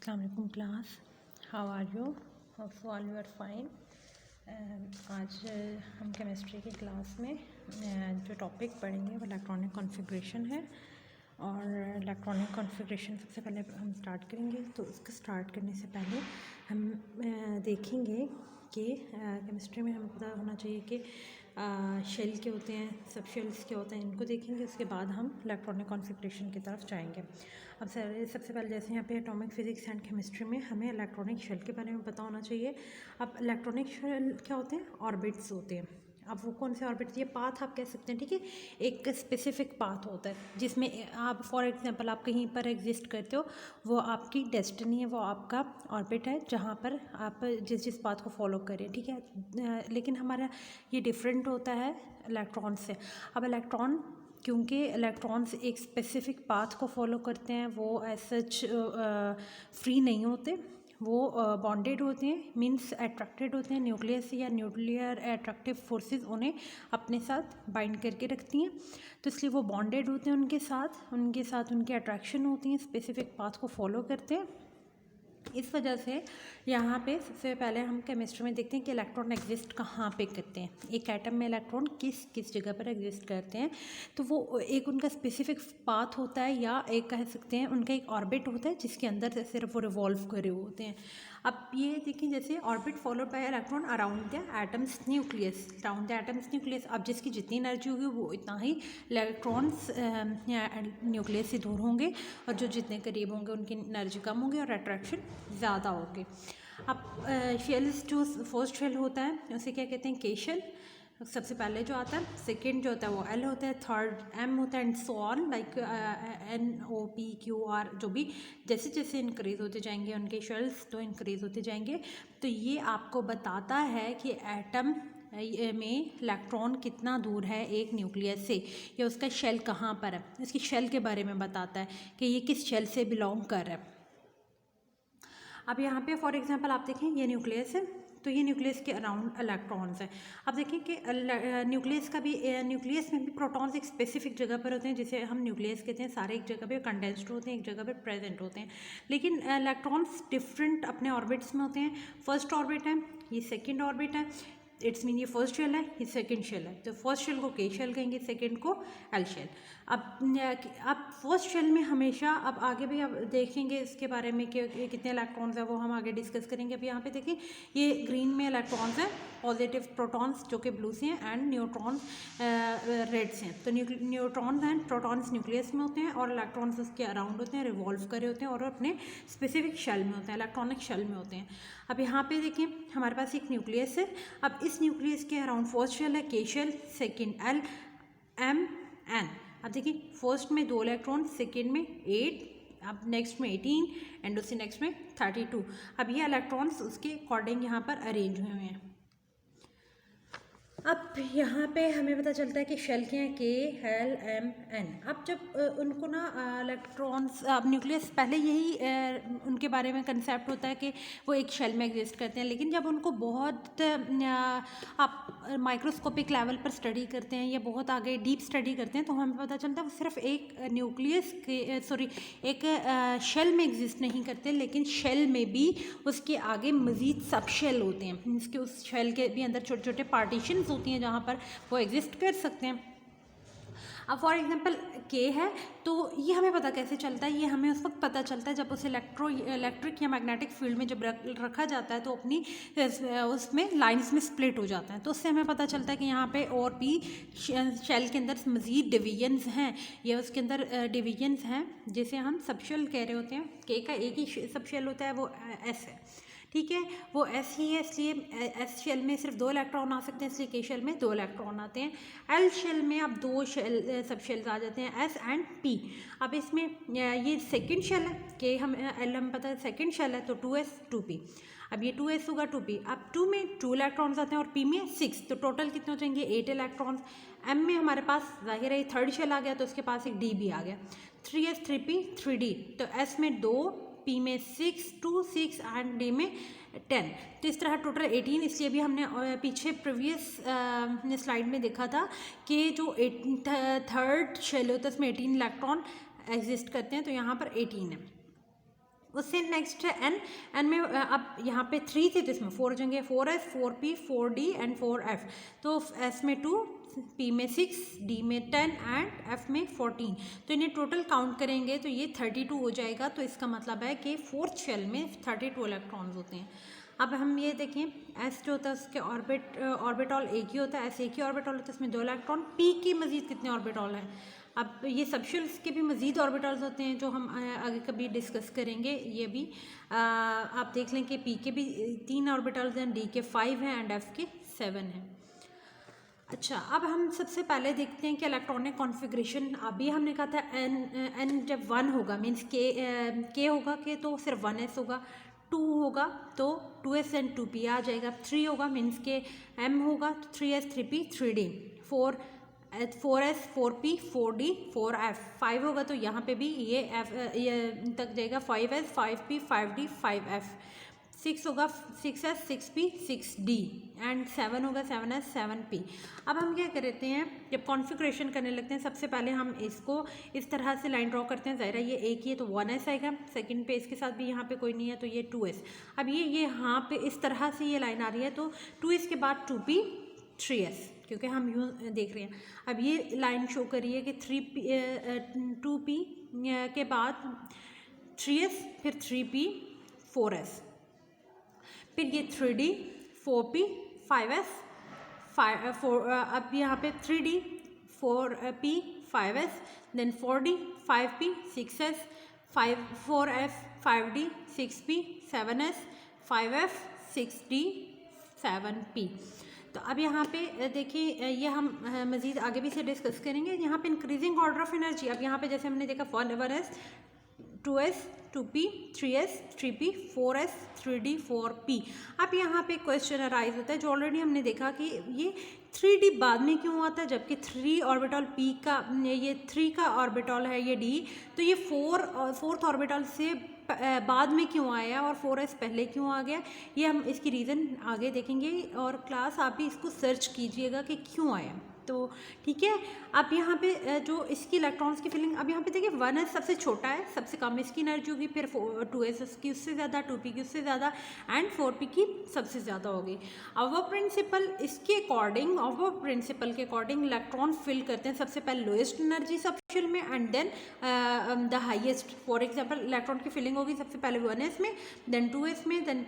अस्सलाम वालेकुम class, how are you? Hope so all you are fine. आज हम केमिस्ट्री की क्लास में जो टॉपिक पढ़ेंगे वो इलेक्ट्रॉनिक कॉन्फ़िगरेशन है। और इलेक्ट्रॉनिक कॉन्फ़िगरेशन सबसे पहले हम स्टार्ट करेंगे। तो उसको स्टार्ट करने से पहले हम देखेंगे कि केमिस्ट्री में हमें पता होना चाहिए कि शेल के होते हैं, सब शेल्स के होते हैं, इनको देखेंगे। उसके बाद हम इलेक्ट्रॉनिक कॉन्फ़िगरेशन की तरफ जाएंगे। अब सबसे पहले जैसे यहाँ पे एटॉमिक फिजिक्स एंड केमिस्ट्री में हमें इलेक्ट्रॉनिक शेल के बारे में पता होना चाहिए। अब इलेक्ट्रॉनिक शेल क्या होते हैं? ऑर्बिट्स होते हैं। अब वो कौन से ऑर्बिट? ये पाथ आप कह सकते हैं, ठीक है। एक स्पेसिफिक पाथ होता है जिसमें आप फॉर एग्जांपल आप कहीं पर एग्जिस्ट करते हो, वो आपकी डेस्टिनी है, वो आपका ऑर्बिट है जहाँ पर आप जिस पाथ को फॉलो करें, ठीक है। लेकिन हमारा ये डिफरेंट होता है इलेक्ट्रॉन से। अब इलेक्ट्रॉन, क्योंकि इलेक्ट्रॉन्स एक स्पेसिफिक पाथ को फॉलो करते हैं, वो एज सच फ्री नहीं होते, वो बॉन्डेड होते हैं, मींस अट्रैक्टेड होते हैं। न्यूक्लियस या न्यूक्लियर अट्रैक्टिव फोर्सेस उन्हें अपने साथ बाइंड करके रखती हैं, तो इसलिए वो बॉन्डेड होते हैं उनके साथ उनकी अट्रैक्शन होती है, स्पेसिफिक पाथ को फॉलो करते हैं। इस वजह से यहाँ पे सबसे पहले हम केमिस्ट्री में देखते हैं कि इलेक्ट्रॉन एग्जिस्ट कहाँ पे करते हैं। एक एटम में इलेक्ट्रॉन किस किस जगह पर एग्जिस्ट करते हैं, तो वो एक उनका स्पेसिफिक पाथ होता है, या एक कह सकते हैं उनका एक ऑर्बिट होता है जिसके अंदर से सिर्फ वो रिवॉल्व करे हुए होते हैं। अब ये देखिए, जैसे orbit followed by electron around the atoms nucleus, around the atoms nucleus. अब जिसकी जितनी एनर्जी होगी वो इतना ही इलेक्ट्रॉन्स न्यूक्लियस से दूर होंगे, और जो जितने करीब होंगे उनकी एनर्जी कम होगी और अट्रैक्शन ज़्यादा होगी। अब शेल्स, जो फर्स्ट शेल होता है उसे क्या कहते हैं? के शेल, सबसे पहले जो आता है। सेकंड जो होता है वो एल होता है, थर्ड एम होता है, and so on, like N O P Q R, जो भी जैसे जैसे इंक्रीज़ होते जाएंगे उनके शेल्स तो इंक्रीज़ होते जाएंगे। तो ये आपको बताता है कि एटम में इलेक्ट्रॉन कितना दूर है एक न्यूक्लियस से, या उसका शेल कहाँ पर है, इसकी शेल के बारे में बताता है कि ये किस शेल से बिलोंग कर रहा है। अब यहाँ पे फॉर एग्जांपल आप देखें, ये न्यूक्लियस है, तो ये न्यूक्लियस के अराउंड इलेक्ट्रॉन्स हैं। अब देखें कि न्यूक्लियस का भी, न्यूक्लियस में भी प्रोटॉन्स एक स्पेसिफिक जगह पर होते हैं जिसे हम न्यूक्लियस कहते हैं। सारे एक जगह पे कंडेंस्ड होते हैं, एक जगह पे प्रेजेंट होते हैं, लेकिन इलेक्ट्रॉन्स डिफरेंट अपने ऑर्बिट्स में होते हैं। फर्स्ट ऑर्बिट है, ये सेकेंड ऑर्बिट है, इट्स मीन ये फर्स्ट शेल है, ये सेकंड शेल है। तो फर्स्ट शेल को के शेल कहेंगे, सेकंड को एल शेल। अब फर्स्ट शेल में हमेशा, अब आगे भी अब देखेंगे इसके बारे में कि कितने इलेक्ट्रॉन्स हैं, वो हम आगे डिस्कस करेंगे। अब यहाँ पे देखिए, ये ग्रीन में इलेक्ट्रॉन्स हैं, पॉजिटिव प्रोटॉन्स जो कि ब्लू से हैं, एंड न्यूट्रॉन्स रेड से हैं। तो न्यूट्रॉन्स एंड प्रोटॉन्स न्यूक्लियस में होते हैं, और इलेक्ट्रॉन्स उसके अराउंड होते हैं, रिवॉल्व करे होते हैं, और अपने स्पेसिफिक शेल में होते हैं, इलेक्ट्रॉनिक शेल में होते हैं। अब यहाँ पे देखिए, हमारे पास एक न्यूक्लियस है। अब इस न्यूक्लियस के अराउंड फर्स्ट शेल है K shell, second L, M, N. अब देखिए, फर्स्ट में 2 इलेक्ट्रॉन, सेकेंड में 8, अब नेक्स्ट में 18, एंड उससे नेक्स्ट में 32। अब ये इलेक्ट्रॉन्स उसके अकॉर्डिंग यहाँ पर अरेंज हुए हैं। अब यहाँ पे हमें पता चलता है कि शेल के हैं के, एल, एम, एन। अब जब उनको ना इलेक्ट्रॉन्स, अब न्यूक्लियस पहले यही उनके बारे में कंसेप्ट होता है कि वो एक शेल में एग्जिस्ट करते हैं, लेकिन जब उनको बहुत आप माइक्रोस्कोपिक लेवल पर स्टडी करते हैं या बहुत आगे डीप स्टडी करते हैं, तो हमें पता चलता है वो सिर्फ एक न्यूक्लियस के एक शेल में एग्जिस्ट नहीं करते, लेकिन शेल में भी उसके आगे मज़ीद सब शेल होते हैं, मीन्स कि उस शेल के भी अंदर छोटे छोटे पार्टीशंस होती हैं जहाँ पर वो एग्जिस्ट कर सकते हैं। अब फॉर एग्जांपल के है, तो ये हमें पता कैसे चलता है? ये हमें उस वक्त पता चलता है जब उसे इलेक्ट्रिक या मैग्नेटिक फील्ड में जब रखा जाता है, तो अपनी उसमें लाइंस में स्प्लिट हो जाता है, तो उससे हमें पता चलता है कि यहाँ पे और भी शेल के अंदर मज़ीद डिवीजन्स हैं, या उसके अंदर डिवीजन्स हैं जिसे हम सबशेल कह रहे होते हैं। के का एक ही सबशेल होता है, वो एस है, ठीक है, वो एस ही है, इसलिए एस शेल में सिर्फ 2 इलेक्ट्रॉन आ सकते हैं, इसलिए के शेल में 2 इलेक्ट्रॉन आते हैं। एल शेल में अब 2 सब शेल्स आ जाते हैं, एस एंड पी। अब इसमें ये सेकंड शेल है, कि हम एल हमें पता है सेकंड शेल है, तो 2s 2p। अब ये 2s होगा 2p। अब 2 में 2 इलेक्ट्रॉन्स आते हैं और p में 6, तो टोटल कितने हो जाएंगे? 8 इलेक्ट्रॉन्स। m में हमारे पास जाहिर है थर्ड शेल आ गया, तो उसके पास एक d भी आ गया, 3s 3p 3d। तो s में 2, p में 6, 2 6, एंड d में 10। तो इस तरह टोटल 18। इसलिए भी हमने पीछे प्रीवियस स्लाइड में देखा था कि जो थर्ड शेल होता है उसमें 18 इलेक्ट्रॉन एग्जिस्ट करते हैं, तो यहाँ पर 18 है। उससे नेक्स्ट है एन। एन में अब यहाँ पे 3 थे तो इसमें 4 हो जाएंगे, 4s 4p 4d and 4f। तो एस में 2, पी में 6, डी में 10 एंड एफ में 14। तो इन्हें टोटल काउंट करेंगे तो ये 32 हो जाएगा। तो इसका मतलब है कि फोर्थ शेल में 32 इलेक्ट्रॉन्स होते हैं। अब हम ये देखें, एस जो होता है उसके ऑर्बिटॉल एक ही होता है, एस एक ही ऑर्बिटॉल होता है, इसमें 2 इलेक्ट्रॉन। पी की मजीद कितने ऑर्बिटॉल हैं? अब ये सबशेल्स के भी मज़ीद ऑर्बिटल्स होते हैं जो हम आगे कभी डिस्कस करेंगे। ये भी आप देख लें कि पी के भी 3 ऑर्बिटल्स हैं, डी के 5 हैं एंड एफ के 7 हैं। अच्छा, अब हम सबसे पहले देखते हैं कि इलेक्ट्रॉनिक कॉन्फ़िगरेशन। अभी हमने कहा था एन जब 1 होगा मीन्स के होगा के तो सिर्फ 1s होगा, 2 होगा तो 2s एंड 2p आ जाएगा, 3 होगा मीन्स के m होगा तो 3s 3p 3d, 4s 4p 4d 4f, 5 होगा तो यहाँ पे भी ये f ये तक जाएगा, 5s 5p 5d 5f, 6 होगा 6s 6p 6d एंड 7 होगा 7s 7p। अब हम क्या करते हैं, जब कॉन्फ़िगरेशन करने लगते हैं सबसे पहले हम इसको इस तरह से लाइन ड्रॉ करते हैं। ज़ाहिर है ये एक ही है तो 1s आएगा, सेकंड पे इसके साथ भी यहाँ पे कोई नहीं है तो ये 2s। अब ये यहाँ पे इस तरह से ये लाइन आ रही है तो 2s के बाद 2p 3s, क्योंकि हम यूँ देख रहे हैं। अब ये लाइन शो कर रही है कि 2p के बाद 3s फिर 3p 4s, फिर ये 3d 4p 5s 4, अब यहाँ पे 3d 4p 5s then 4d 5p 6s 4f 5d 6p 7s 5f 6d 7p। तो अब यहाँ पे देखिए, ये हम मज़ीद आगे भी से डिस्कस करेंगे। यहाँ पे इंक्रीजिंग ऑर्डर ऑफ एनर्जी, अब यहाँ पे जैसे हमने देखा 1s 2s 2p 3s 3p 4s 3d 4p। अब यहाँ पे क्वेश्चन अराइज होता है जो ऑलरेडी हमने देखा कि ये 3d बाद में क्यों आता है, जबकि 3 ऑर्बिटल p का, ये 3 का ऑर्बिटल है ये d, तो ये 4th ऑर्बिटल से बाद में क्यों आया और 4s पहले क्यों आ गया, ये हम इसकी रीज़न आगे देखेंगे। और क्लास आप भी इसको सर्च कीजिएगा कि क्यों आया। तो ठीक है, अब यहाँ पे जो इसकी इलेक्ट्रॉन्स की फिलिंग, अब यहाँ पे देखिए 1s सबसे छोटा है, सबसे कम इसकी एनर्जी होगी, फिर 2s की उससे ज़्यादा, 2p की उससे ज़्यादा एंड 4p की सबसे ज़्यादा होगी। अब वो प्रिंसिपल इसके अकॉर्डिंग, अब वो प्रिंसिपल के अकॉर्डिंग इलेक्ट्रॉन फिल करते हैं सबसे पहले लोएस्ट एनर्जी सबशेल में and then the highest. For example electron की फिलिंग होगी सबसे पहले 1s में, देन 2s में, देन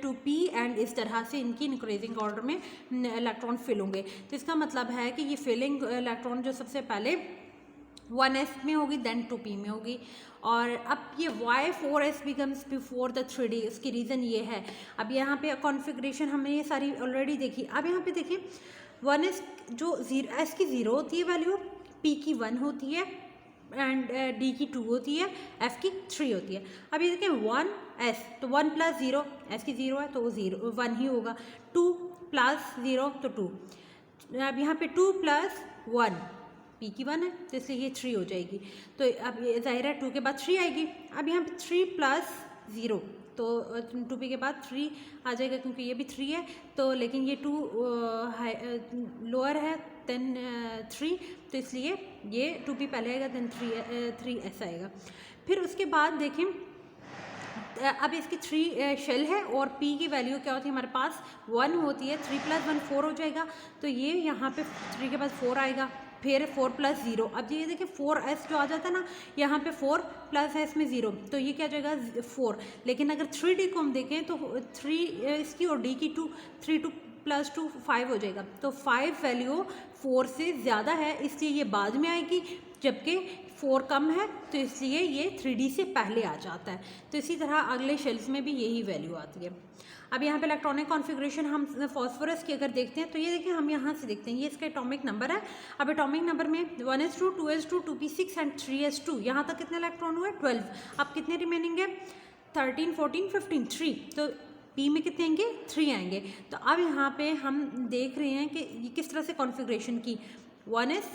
2p एंड इस तरह से इनकी इंक्रीजिंग ऑर्डर में इलेक्ट्रॉन फिल होंगे। तो इसका मतलब है कि ये फिलिंग इलेक्ट्रॉन जो सबसे पहले 1s में होगी देन 2p में होगी। और अब ये why 4s becomes before the 3d, इसकी रीज़न ये है। अब यहाँ पे कॉन्फ़िगरेशन हमने ये सारी ऑलरेडी देखी। अब यहाँ पे देखिए 1s जो s की 0 होती है वैल्यू, p की 1 होती है एंड d की 2 होती है, f की 3 होती है। अब ये देखें 1s तो 1 प्लस 0, s की 0 है तो वो 1 ही होगा, 2 प्लस 0 तो 2, अब यहाँ पे 2 प्लस 1, p की 1 है तो इसलिए ये 3 हो जाएगी। तो अब ये ज़ाहिर है 2 के बाद 3 आएगी। अब यहाँ पे 3 प्लस 0 तो 2p के बाद 3 आ जाएगा क्योंकि ये भी 3 है तो, लेकिन ये 2 लोअर है देन 3 तो इसलिए ये 2p पहले आएगा देन 3s आएगा। फिर उसके बाद देखें, अब इसकी 3 शेल है और p की वैल्यू क्या होती है हमारे पास 1 होती है, 3 प्लस 1 4 हो जाएगा तो ये यहाँ पे 3 के बाद 4 आएगा, फिर 4 प्लस 0। अब ये देखिए 4s जो आ जाता है ना, यहाँ पे 4 प्लस s में 0 तो ये क्या हो जाएगा 4। लेकिन अगर 3d को हम देखें तो 3 इसकी और d की 2, 3 2 प्लस 2 5 हो जाएगा। तो 5 वैल्यू 4 से ज़्यादा है इसलिए ये बाद में आएगी, जबकि 4 कम है तो इसलिए ये 3d से पहले आ जाता है। तो इसी तरह अगले शेल्स में भी यही वैल्यू आती है। अब यहाँ पे इलेक्ट्रॉनिक कॉन्फ़िगरेशन हम फॉस्फोरस की अगर देखते हैं तो ये देखिए हम यहाँ से देखते हैं, ये इसका एटॉमिक नंबर है। अब एटॉमिक नंबर में 1s2 2s2 2p6 and 3s2, यहाँ तक कितने इलेक्ट्रॉन हुए 12। अब कितने रिमेनिंग है 13 14 15 3, तो p में कितने आएंगे 3 आएंगे। तो अब यहाँ पे हम देख रहे हैं कि ये किस तरह से कॉन्फ़िगरेशन की 1s,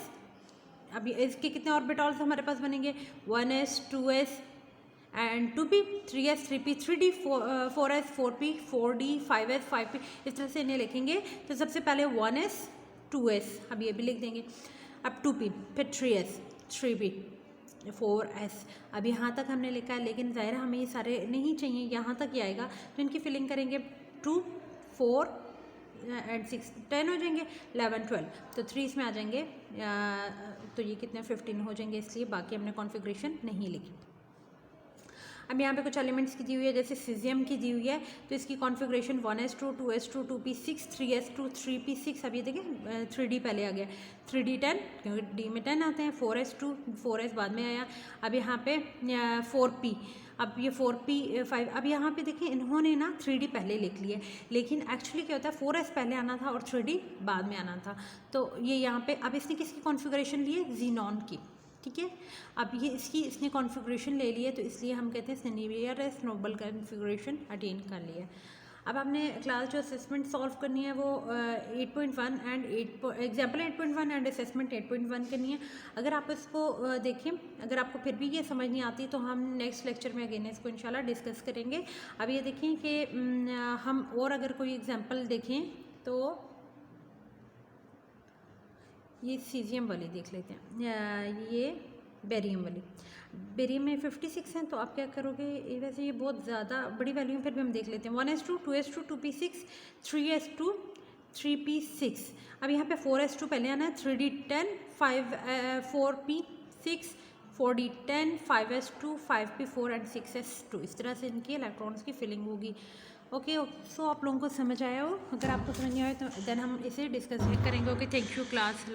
अब इसके कितने ऑर्बिटल्स हमारे पास बनेंगे 1s 2s and 2p 3s 3p 3d 4s 4p 4d 5s 5p, इस तरह से इन्हें लिखेंगे। तो सबसे पहले 1s 2s, अब ये भी लिख देंगे, अब 2p फिर 3s 3p 4s। अब यहाँ तक हमने लिखा है, लेकिन ज़ाहिर हमें ये सारे नहीं चाहिए, यहाँ तक ही आएगा, तो इनकी फिलिंग करेंगे 2 4 एंड 6 10 हो जाएंगे, 11 12, तो 3 इसमें आ जाएंगे, तो ये कितने 15 हो जाएंगे, इसलिए बाकी हमने कॉन्फ़िगरेशन नहीं लिखी। अब यहाँ पे कुछ एलिमेंट्स की दी हुई है, जैसे सीजियम की दी हुई है, तो इसकी configuration 1s2 2s2 2p6 3s2 3p6। अब ये देखें 3d पहले आ गया, 3d 10 क्योंकि d में 10 आते हैं, 4s2 4s बाद में आया। अब यहाँ पे 4p, अब ये 4p5। अब यहाँ पे देखें इन्होंने ना 3d पहले लिख लिया, लेकिन एक्चुअली क्या होता है 4s पहले आना था और 3d बाद में आना था। तो ये यहाँ पे अब इसने किसकी कॉन्फ़िगरेशन ली है, ज़ीनॉन की, ठीक है। अब ये इसने कॉन्फ़िगरेशन ले ली है, तो इसलिए हम कहते हैं इसने नियरेस्ट नोबल कॉन्फ़िगरेशन अटेन कर लिया है। अब हमने क्लास जो असेसमेंट सॉल्व करनी है वो 8.1 एंड एग्जाम्पल 8.1 एंड असेसमेंट 8.1 करनी है। अगर आप इसको देखें, अगर आपको फिर भी ये समझ नहीं आती तो हम नेक्स्ट लेक्चर में अगेन इसको इंशाल्लाह डिस्कस करेंगे। अब ये देखें कि हम और अगर कोई एग्जाम्पल देखें तो ये सीजियम वाली देख लेते हैं, ये बेरियम वाली। बेरियम में 56 हैं, तो आप क्या करोगे, वैसे ये बहुत ज़्यादा बड़ी वैल्यू है, फिर भी हम देख लेते हैं 1s2 2s2 2p6 3s2 3p6। अब यहाँ पे 4s2 पहले आना है, 3d 10 4p6 4d 10 5s2 5p4 and 6s2। इस तरह से इनकी इलेक्ट्रॉन्स की फिलिंग होगी। ओके, सो आप लोगों को समझ आया हो, अगर आपको समझ नहीं आया तो देन हम इसे डिस्कस करेंगे। Okay, thank you class.